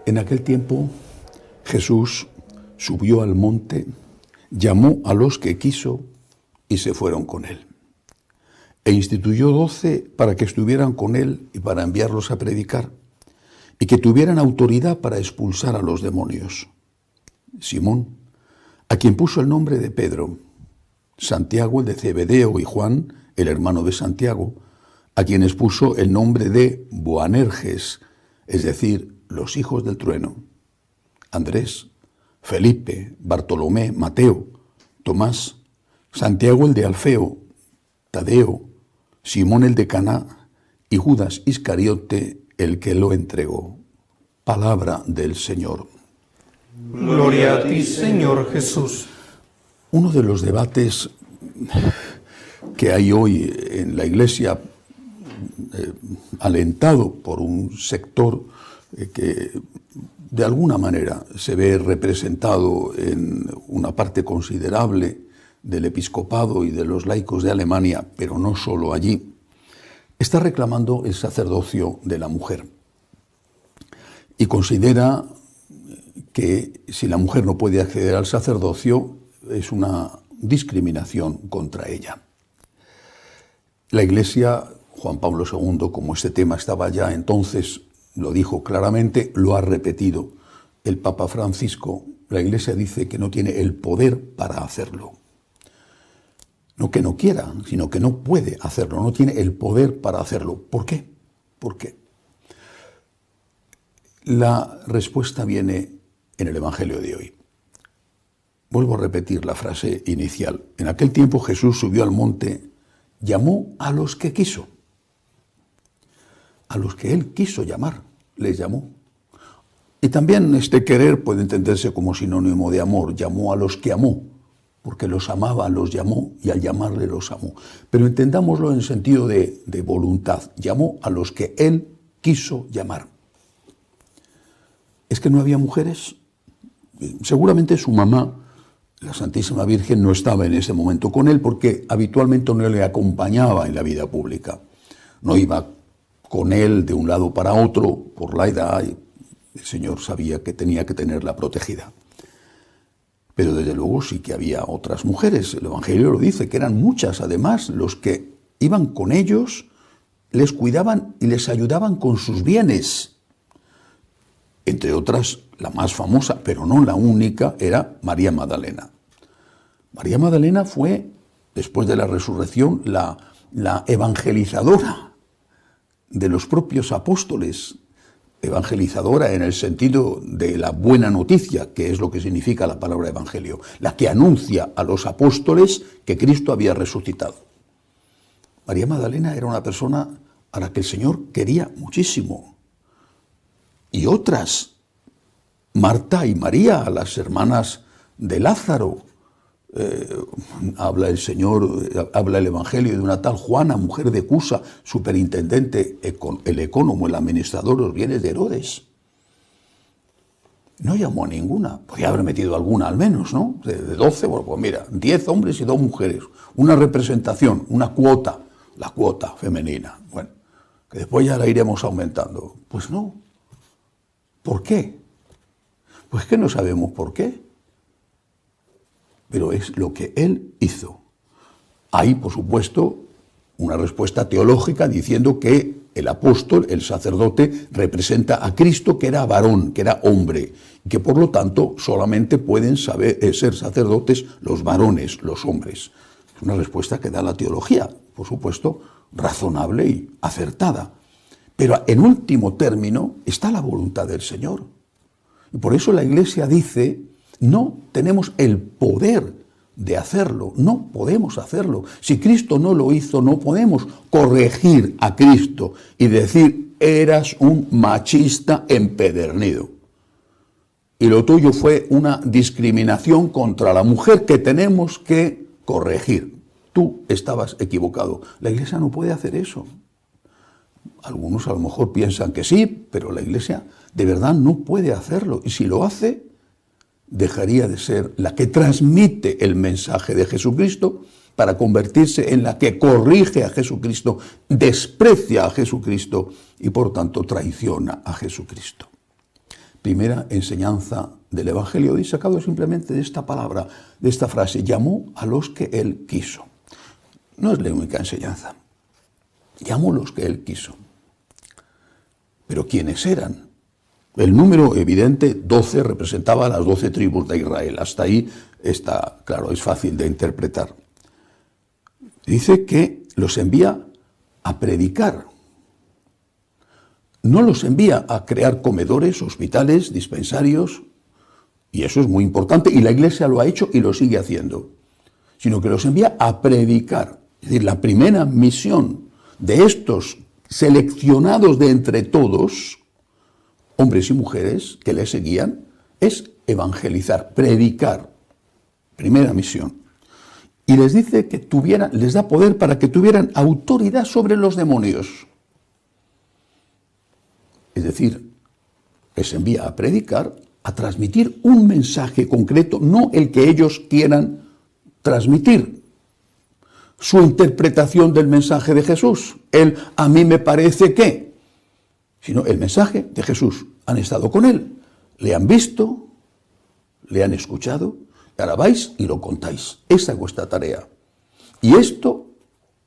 En aquel tiempo Jesús subió al monte, llamó a los que quiso y se fueron con él. E instituyó 12 para que estuvieran con él y para enviarlos a predicar, y que tuvieran autoridad para expulsar a los demonios. Simón, a quien puso el nombre de Pedro, Santiago el de Zebedeo y Juan, el hermano de Santiago, a quienes puso el nombre de Boanerges, es decir, los hijos del trueno, Andrés, Felipe, Bartolomé, Mateo, Tomás, Santiago el de Alfeo, Tadeo, Simón el de Caná y Judas Iscariote, el que lo entregó. Palabra del Señor. Gloria a ti, Señor Jesús. Uno de los debates que hay hoy en la Iglesia, alentado por un sector que de alguna manera se ve representado en una parte considerable del episcopado y de los laicos de Alemania, pero no solo allí, está reclamando el sacerdocio de la mujer y considera que si la mujer no puede acceder al sacerdocio es una discriminación contra ella. La Iglesia, Juan Pablo II, como este tema estaba ya entonces, lo dijo claramente, lo ha repetido. El Papa Francisco, la Iglesia dice que no tiene el poder para hacerlo. No que no quiera, sino que no puede hacerlo, no tiene el poder para hacerlo. ¿Por qué? ¿Por qué? La respuesta viene en el Evangelio de hoy. Vuelvo a repetir la frase inicial. En aquel tiempo Jesús subió al monte, llamó a los que quiso. A los que él quiso llamar, les llamó. Y también este querer puede entenderse como sinónimo de amor. Llamó a los que amó, porque los amaba, los llamó y al llamarle los amó. Pero entendámoslo en sentido de voluntad. Llamó a los que él quiso llamar. ¿Es que no había mujeres? Seguramente su mamá, la Santísima Virgen, no estaba en ese momento con él porque habitualmente no le acompañaba en la vida pública. No iba con él de un lado para otro por la edad y el Señor sabía que tenía que tenerla protegida. Pero desde luego sí que había otras mujeres. El Evangelio lo dice, que eran muchas además los que iban con ellos, les cuidaban y les ayudaban con sus bienes. Entre otras, la más famosa, pero no la única, era María Magdalena. María Magdalena fue, después de la resurrección, la evangelizadora de los propios apóstoles. Evangelizadora en el sentido de la buena noticia, que es lo que significa la palabra evangelio, la que anuncia a los apóstoles que Cristo había resucitado. María Magdalena era una persona a la que el Señor quería muchísimo. Y otras, Marta y María, las hermanas de Lázaro, habla el Señor, habla el Evangelio de una tal Juana, mujer de Cusa, superintendente, el ecónomo, el administrador de los bienes de Herodes. No llamó a ninguna, podría haber metido alguna al menos, ¿no? De 12, bueno, pues mira, 10 hombres y 2 mujeres, una representación, una cuota, la cuota femenina, bueno, que después ya la iremos aumentando. Pues no. ¿Por qué? Pues que no sabemos por qué. Pero es lo que él hizo. Hay, por supuesto, una respuesta teológica diciendo que el apóstol, el sacerdote, representa a Cristo, que era varón, que era hombre, y que por lo tanto solamente pueden ser sacerdotes los varones, los hombres. Es una respuesta que da la teología, por supuesto, razonable y acertada. Pero en último término está la voluntad del Señor. Y por eso la Iglesia dice, no tenemos el poder de hacerlo, no podemos hacerlo. Si Cristo no lo hizo, no podemos corregir a Cristo y decir, eras un machista empedernido. Y lo tuyo fue una discriminación contra la mujer que tenemos que corregir. Tú estabas equivocado. La Iglesia no puede hacer eso. Algunos a lo mejor piensan que sí, pero la Iglesia de verdad no puede hacerlo. Y si lo hace, dejaría de ser la que transmite el mensaje de Jesucristo para convertirse en la que corrige a Jesucristo, desprecia a Jesucristo y por tanto traiciona a Jesucristo. primera enseñanza del Evangelio, y sacado simplemente de esta palabra, de esta frase: llamó a los que él quiso. No es la única enseñanza. Llamó a los que él quiso. Pero ¿quiénes eran? El número evidente, 12, representaba a las 12 tribus de Israel. Hasta ahí está claro, es fácil de interpretar. Dice que los envía a predicar. No los envía a crear comedores, hospitales, dispensarios, y eso es muy importante, y la Iglesia lo ha hecho y lo sigue haciendo, sino que los envía a predicar. Es decir, la primera misión de estos seleccionados de entre todos, hombres y mujeres que le seguían, es evangelizar, predicar. Primera misión. Y les dice que les da poder para que tuvieran autoridad sobre los demonios. Es decir, les envía a predicar, a transmitir un mensaje concreto, no el que ellos quieran transmitir. Su interpretación del mensaje de Jesús, a mí me parece que, sino el mensaje de Jesús. Han estado con él, le han visto, le han escuchado, y ahora vais y lo contáis. Esa es vuestra tarea. Y esto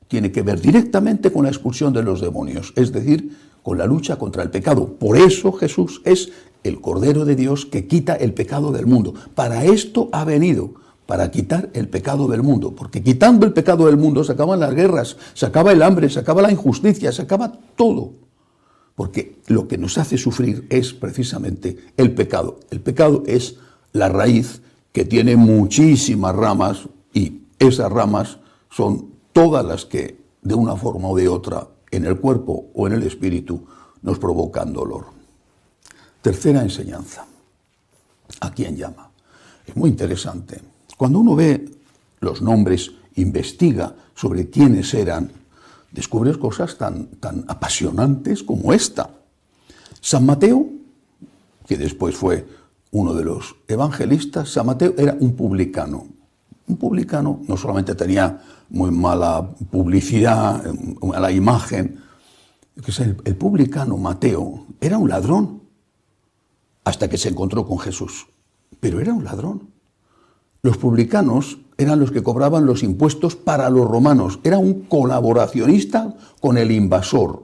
tiene que ver directamente con la expulsión de los demonios, es decir, con la lucha contra el pecado. Por eso Jesús es el Cordero de Dios que quita el pecado del mundo. Para esto ha venido, para quitar el pecado del mundo. Porque quitando el pecado del mundo se acaban las guerras, se acaba el hambre, se acaba la injusticia, se acaba todo. Porque lo que nos hace sufrir es precisamente el pecado. El pecado es la raíz que tiene muchísimas ramas, y esas ramas son todas las que, de una forma o de otra, en el cuerpo o en el espíritu, nos provocan dolor. Tercera enseñanza. ¿A quién llama? Es muy interesante. Cuando uno ve los nombres, investiga sobre quiénes eran, descubres cosas tan apasionantes como esta. San Mateo, que después fue uno de los evangelistas, San Mateo era un publicano. Un publicano no solamente tenía muy mala publicidad, mala imagen, el publicano Mateo era un ladrón, hasta que se encontró con Jesús. Pero era un ladrón. Los publicanos eran los que cobraban los impuestos para los romanos. Era un colaboracionista con el invasor.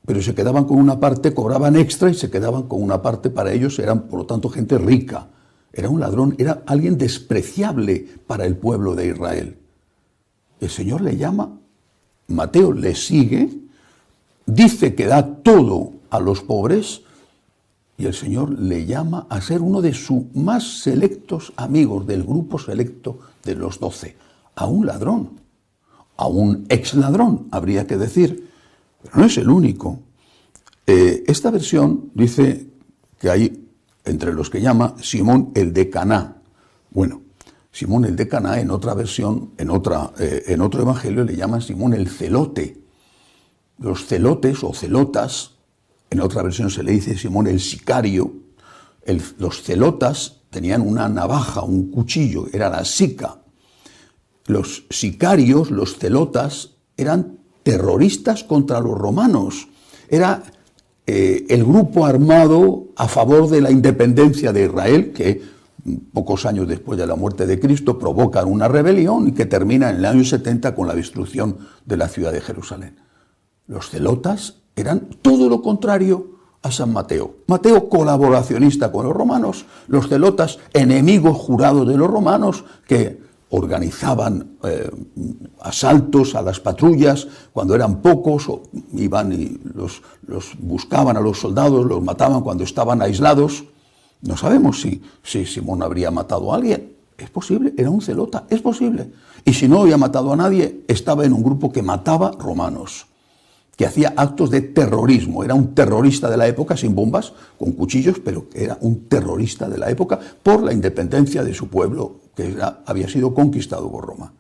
Pero se quedaban con una parte, cobraban extra y se quedaban con una parte para ellos. Eran, por lo tanto, gente rica. Era un ladrón, era alguien despreciable para el pueblo de Israel. El Señor le llama, Mateo le sigue, dice que da todo a los pobres, y el Señor le llama a ser uno de sus más selectos amigos, del grupo selecto de los 12, a un ladrón, a un ex ladrón, habría que decir, pero no es el único. Esta versión dice que hay entre los que llama Simón el de Caná. Bueno, Simón el de Caná en otra versión, en otro evangelio le llaman Simón el celote. Los celotes o celotas, en otra versión se le dice Simón el sicario. Los celotas tenían una navaja, un cuchillo, era la sica. Los sicarios, los celotas, eran terroristas contra los romanos. Era el grupo armado a favor de la independencia de Israel, que pocos años después de la muerte de Cristo provocan una rebelión y que termina en el año 70 con la destrucción de la ciudad de Jerusalén. Los celotas eran todo lo contrario a San Mateo. Mateo, colaboracionista con los romanos, los celotas, enemigos jurados de los romanos, que organizaban asaltos a las patrullas cuando eran pocos, o iban y los buscaban a los soldados, los mataban cuando estaban aislados. No sabemos si Simón habría matado a alguien. Es posible, era un celota, es posible. Y si no había matado a nadie, estaba en un grupo que mataba romanos, que hacía actos de terrorismo. Era un terrorista de la época, sin bombas, con cuchillos, pero era un terrorista de la época por la independencia de su pueblo, que había sido conquistado por Roma.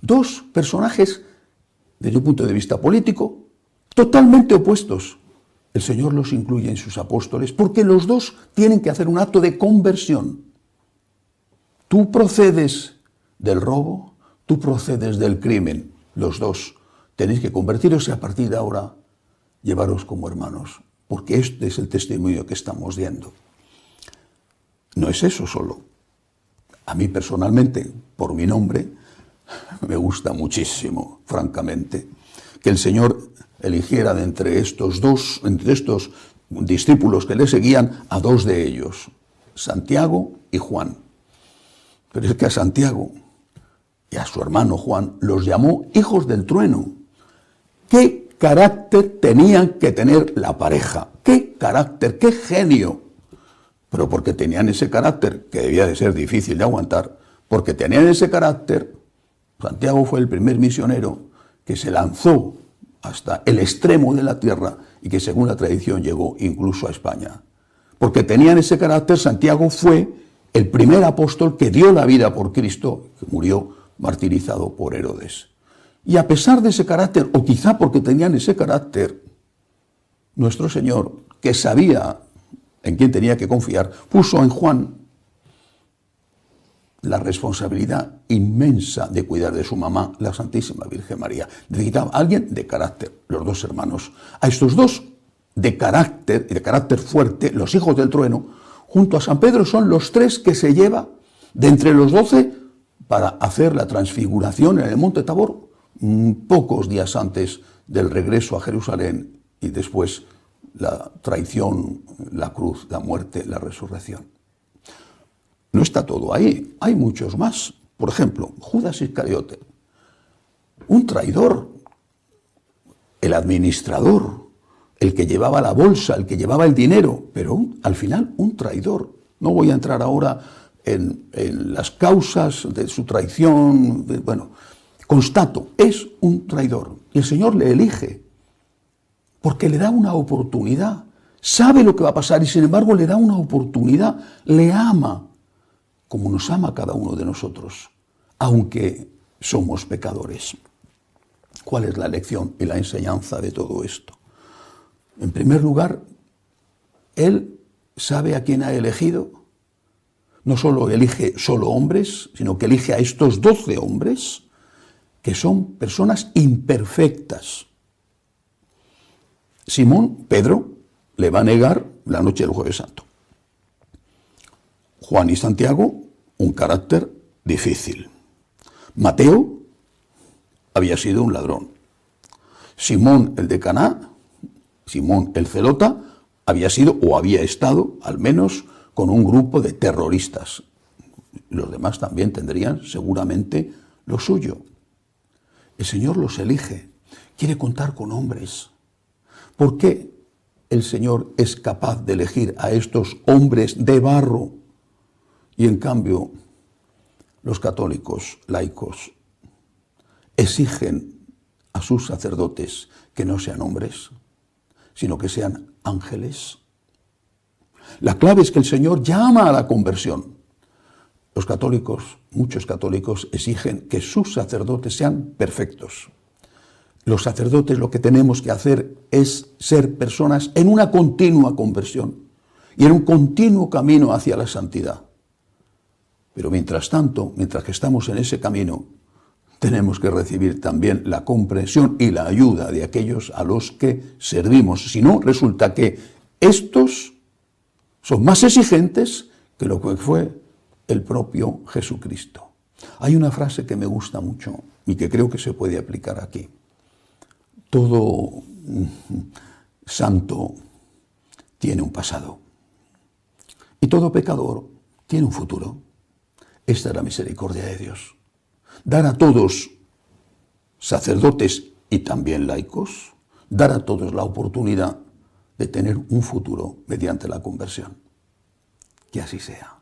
Dos personajes, desde un punto de vista político, totalmente opuestos. El Señor los incluye en sus apóstoles porque los dos tienen que hacer un acto de conversión. Tú procedes del robo, tú procedes del crimen. Los dos tenéis que convertiros y a partir de ahora llevaros como hermanos. porque este es el testimonio que estamos viendo. No es eso solo. A mí personalmente, por mi nombre, me gusta muchísimo, francamente, que el Señor eligiera de entre estos discípulos que le seguían, a dos de ellos, Santiago y Juan. Pero es que a Santiago y a su hermano Juan los llamó hijos del trueno. ¿Qué carácter tenían que tener la pareja? ¿Qué carácter? ¿Qué genio? Pero porque tenían ese carácter, que debía de ser difícil de aguantar, porque tenían ese carácter, Santiago fue el primer misionero que se lanzó hasta el extremo de la tierra y que según la tradición llegó incluso a España. Porque tenían ese carácter, Santiago fue el primer apóstol que dio la vida por Cristo, que murió martirizado por Herodes. Y a pesar de ese carácter, o quizá porque tenían ese carácter, nuestro Señor, que sabía en quién tenía que confiar, puso en Juan la responsabilidad inmensa de cuidar de su mamá, la Santísima Virgen María. Necesitaba a alguien de carácter, los dos hermanos. A estos dos de carácter fuerte, los hijos del trueno, junto a San Pedro son los tres que se lleva de entre los 12 para hacer la transfiguración en el Monte Tabor, pocos días antes del regreso a Jerusalén y después la traición, la cruz, la muerte, la resurrección. No está todo ahí, hay muchos más. Por ejemplo, Judas Iscariote, un traidor, el administrador, el que llevaba la bolsa, el que llevaba el dinero, pero al final un traidor. No voy a entrar ahora en las causas de su traición, bueno, constato, es un traidor. Y el Señor le elige, porque le da una oportunidad, sabe lo que va a pasar y sin embargo le da una oportunidad, le ama, como nos ama cada uno de nosotros, aunque somos pecadores. ¿Cuál es la lección y la enseñanza de todo esto? En primer lugar, Él sabe a quién ha elegido. No solo elige solo hombres, sino que elige a estos 12 hombres, que son personas imperfectas. Simón, Pedro, le va a negar la noche del Jueves Santo. Juan y Santiago, un carácter difícil. Mateo había sido un ladrón. Simón, el de Caná, Simón, el celota, había sido o había estado, al menos, con un grupo de terroristas. Los demás también tendrían seguramente lo suyo. El Señor los elige, quiere contar con hombres. ¿Por qué el Señor es capaz de elegir a estos hombres de barro? Y en cambio, los católicos laicos exigen a sus sacerdotes que no sean hombres, sino que sean ángeles. La clave es que el Señor llama a la conversión. Los católicos, muchos católicos, exigen que sus sacerdotes sean perfectos. Los sacerdotes lo que tenemos que hacer es ser personas en una continua conversión y en un continuo camino hacia la santidad. Pero mientras tanto, mientras que estamos en ese camino, tenemos que recibir también la comprensión y la ayuda de aquellos a los que servimos. Si no, resulta que estos son más exigentes que lo que fue el propio Jesucristo. Hay una frase que me gusta mucho y que creo que se puede aplicar aquí. Todo santo tiene un pasado y todo pecador tiene un futuro. Esta es la misericordia de Dios. Dar a todos, sacerdotes y también laicos, dar a todos la oportunidad de tener un futuro mediante la conversión. Que así sea.